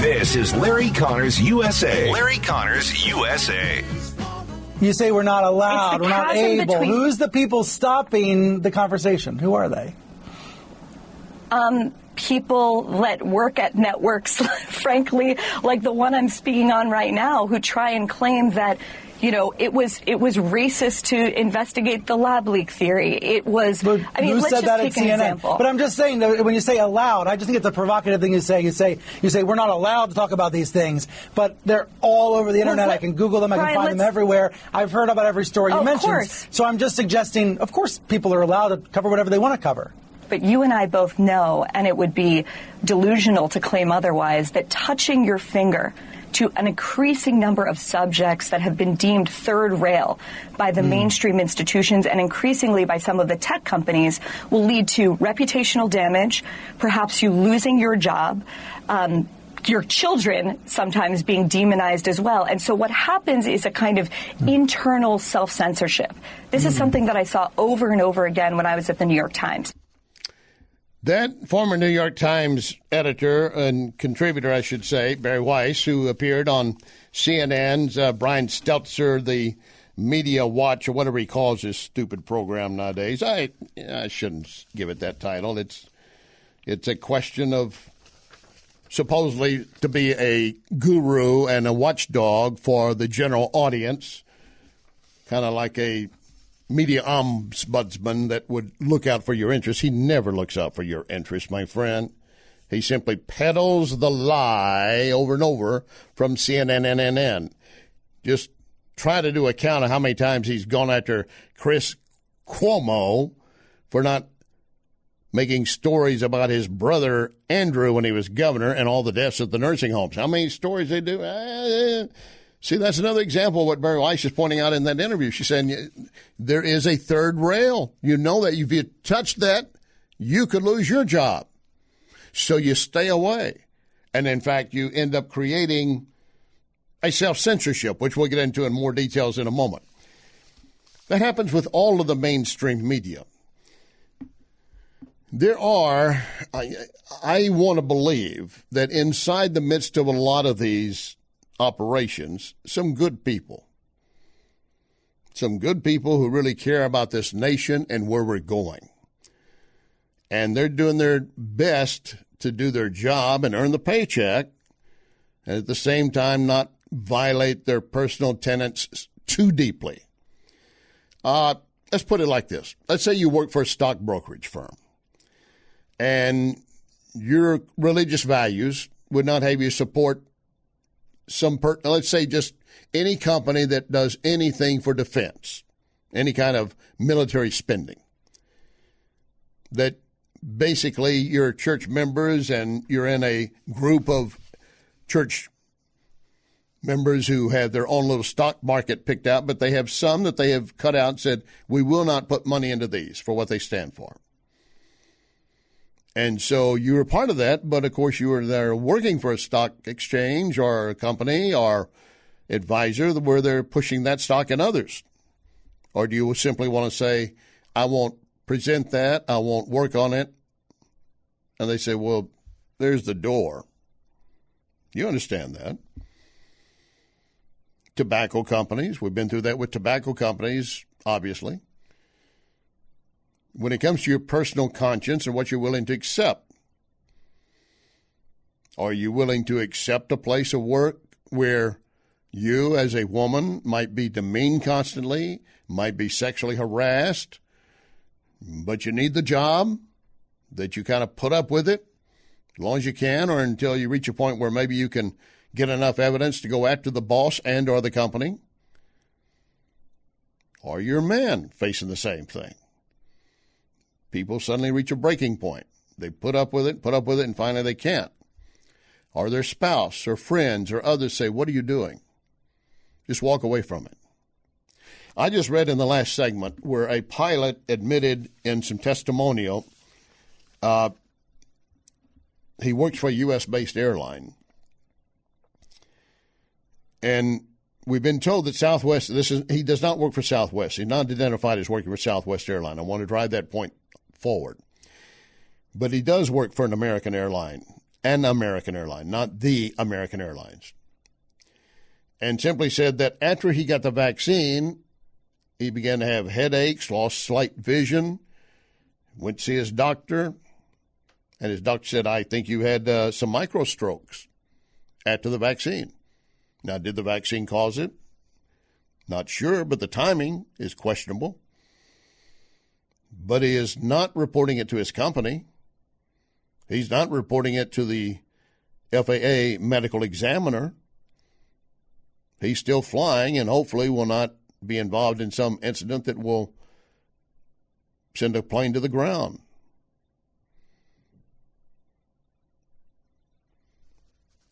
This is Larry Connors USA. Larry Connors USA. You say we're not allowed, we're not able. Who's the people stopping the conversation? Who are they? People that work at networks, frankly, like the one I'm speaking on right now, who try and claim that, you know, it was racist to investigate the lab leak theory. It was. But I mean, let's said just that take at an CNN. example. But I'm just saying that when you say allowed, I just think it's a provocative thing to say. You say we're not allowed to talk about these things, but they're all over the internet. I can Google them. I can find them everywhere. I've heard about every story you mentioned. Of course. So I'm just suggesting, of course, people are allowed to cover whatever they want to cover. But you and I both know, and it would be delusional to claim otherwise, that touching your finger to an increasing number of subjects that have been deemed third rail by the mainstream institutions and increasingly by some of the tech companies will lead to reputational damage, perhaps you losing your job, your children sometimes being demonized as well. And so what happens is a kind of internal self-censorship. This is something that I saw over and over again when I was at the New York Times. That former New York Times editor and contributor, I should say, Barry Weiss, who appeared on CNN's Brian Stelter, the Media Watch, or whatever he calls his stupid program nowadays. I shouldn't give it that title. It's a question of supposedly to be a guru and a watchdog for the general audience, kind of like a media ombudsman that would look out for your interests. He never looks out for your interests, my friend. He simply peddles the lie over and over from CNN. Just try to do a count of how many times he's gone after Chris Cuomo for not making stories about his brother Andrew when he was governor and all the deaths at the nursing homes. How many stories they do? See, that's another example of what Barry Weiss is pointing out in that interview. She's saying there is a third rail. You know that if you touch that, you could lose your job. So you stay away. And in fact, you end up creating a self-censorship, which we'll get into in more details in a moment. That happens with all of the mainstream media. There are, I want to believe that inside the midst of a lot of these operations, some good people who really care about this nation and where we're going. And they're doing their best to do their job and earn the paycheck, and at the same time not violate their personal tenets too deeply. Let's put it like this. Let's say you work for a stock brokerage firm, and your religious values would not have you support let's say just any company that does anything for defense, any kind of military spending, that basically you're church members and you're in a group of church members who have their own little stock market picked out, but they have some that they have cut out and said, we will not put money into these for what they stand for. And so you were part of that, but of course you were there working for a stock exchange or a company or advisor where they're pushing that stock in others. Or do you simply want to say, I won't present that, I won't work on it? And they say, well, there's the door. You understand that. Tobacco companies, we've been through that with tobacco companies, obviously. When it comes to your personal conscience and what you're willing to accept, are you willing to accept a place of work where you as a woman might be demeaned constantly, might be sexually harassed, but you need the job, that you kind of put up with it as long as you can, or until you reach a point where maybe you can get enough evidence to go after the boss and or the company? Or your man facing the same thing? People suddenly reach a breaking point. They put up with it, and finally they can't. Or their spouse or friends or others say, what are you doing? Just walk away from it. I just read in the last segment where a pilot admitted in some testimonial, he works for a U.S.-based airline. And we've been told that Southwest, he does not work for Southwest. He's not identified as working for Southwest Airline. I want to drive that point forward. But he does work for an American airline. an American airline, not the American Airlines, and simply said that after he got the vaccine, he began to have headaches, lost slight vision, went to see his doctor, and his doctor said, I think you had some microstrokes after the vaccine. Now, did the vaccine cause it? Not sure, but the timing is questionable. But he is not reporting it to his company. He's not reporting it to the FAA medical examiner. He's still flying and hopefully will not be involved in some incident that will send a plane to the ground.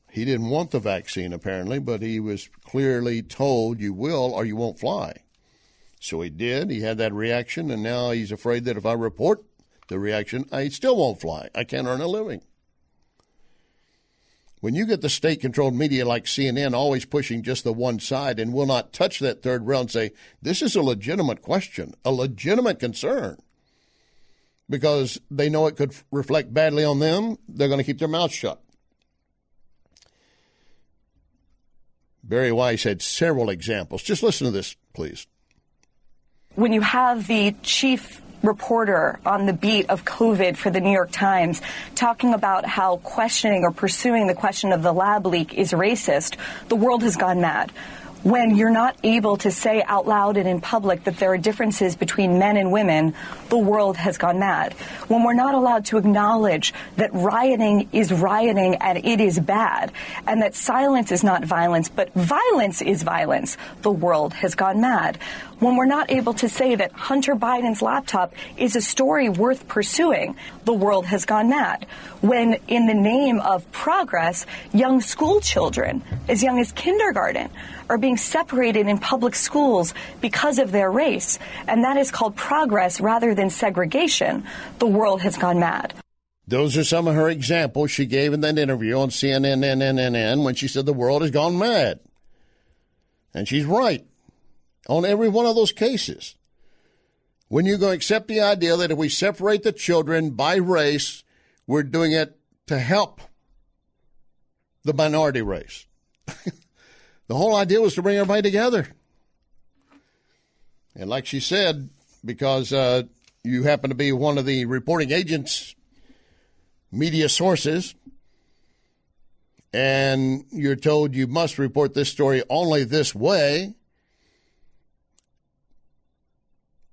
He didn't want the vaccine, apparently, but he was clearly told you will or you won't fly. So he did. He had that reaction, and now he's afraid that if I report the reaction, I still won't fly. I can't earn a living. When you get the state-controlled media like CNN always pushing just the one side and will not touch that third rail and say, this is a legitimate question, a legitimate concern, because they know it could reflect badly on them, they're going to keep their mouths shut. Barry Weiss had several examples. Just listen to this, please. When you have the chief reporter on the beat of COVID for the New York Times talking about how questioning or pursuing the question of the lab leak is racist, the world has gone mad. When you're not able to say out loud and in public that there are differences between men and women, the world has gone mad. When we're not allowed to acknowledge that rioting is rioting and it is bad, and that silence is not violence, but violence is violence, the world has gone mad. When we're not able to say that Hunter Biden's laptop is a story worth pursuing, the world has gone mad. When, in the name of progress, young school children, as young as kindergarten, are being separated in public schools because of their race, and that is called progress rather than segregation, the world has gone mad. Those are some of her examples she gave in that interview on CNN when she said the world has gone mad. And she's right on every one of those cases. When you go accept the idea that if we separate the children by race, we're doing it to help the minority race. The whole idea was to bring everybody together. And like she said, because you happen to be one of the reporting agents, media sources, and you're told you must report this story only this way,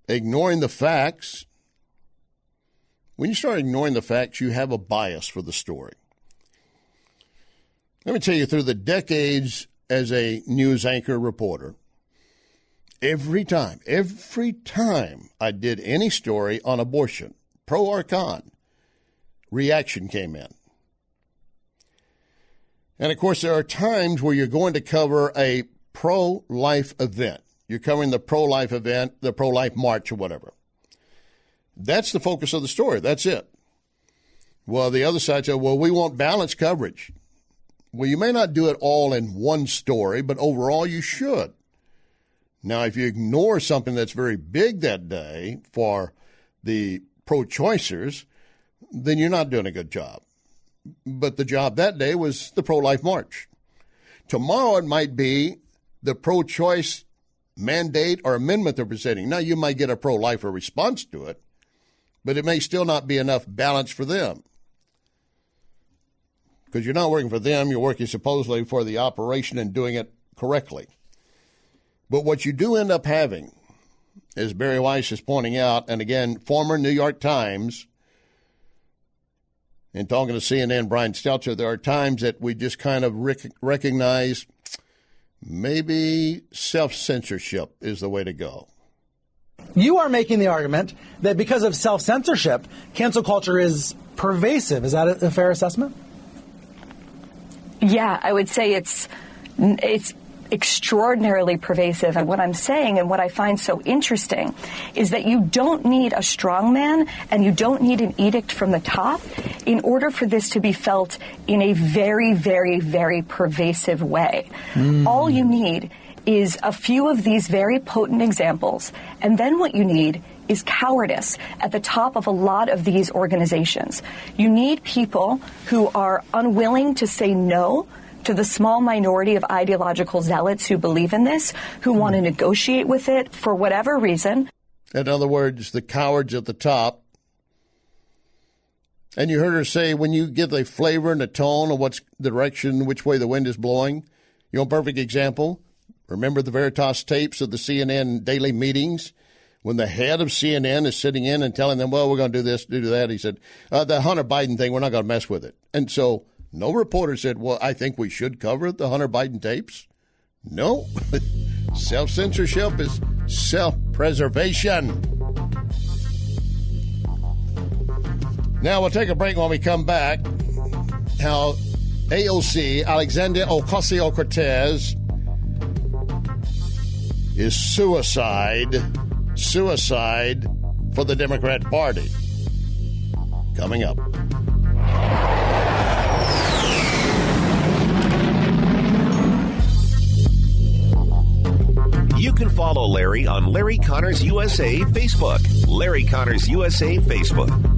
ignoring the facts. When you start ignoring the facts, you have a bias for the story. Let me tell you, through the decades as a news anchor reporter, every time I did any story on abortion, pro or con, reaction came in. And of course, there are times where you're going to cover a pro-life event. You're covering the pro-life event, the pro-life march or whatever. That's the focus of the story. That's it. Well, the other side said, well, we want balanced coverage. Well, you may not do it all in one story, but overall you should. Now, if you ignore something that's very big that day for the pro-choicers, then you're not doing a good job. But the job that day was the pro-life march. Tomorrow it might be the pro-choice mandate or amendment they're presenting. Now, you might get a pro-lifer response to it, but it may still not be enough balance for them. Because you're not working for them, you're working supposedly for the operation and doing it correctly. But what you do end up having, as Barry Weiss is pointing out, and again, former New York Times, and talking to CNN, Brian Stelter, there are times that we just kind of recognize maybe self-censorship is the way to go. You are making the argument that because of self-censorship, cancel culture is pervasive. Is that a fair assessment? Yeah, I would say it's extraordinarily pervasive. And what I'm saying and what I find so interesting is that you don't need a strong man and you don't need an edict from the top in order for this to be felt in a very, very, very pervasive way. All you need is a few of these very potent examples, and then what you need is cowardice at the top of a lot of these organizations. You need people who are unwilling to say no to the small minority of ideological zealots who believe in this, who want to negotiate with it for whatever reason. In other words, the cowards at the top. And you heard her say, when you get the flavor and the tone of what's the direction, which way the wind is blowing, you know, perfect example. Remember the Veritas tapes of the CNN daily meetings when the head of CNN is sitting in and telling them, well, we're going to do this, do that. He said, the Hunter Biden thing, we're not going to mess with it. And so no reporter said, well, I think we should cover the Hunter Biden tapes. No. Self-censorship is self-preservation. Now we'll take a break. When we come back. How AOC, Alexandria Ocasio-Cortez, is suicide for the Democrat Party. Coming up. You can follow Larry on Larry Connors USA Facebook. Larry Connors USA Facebook.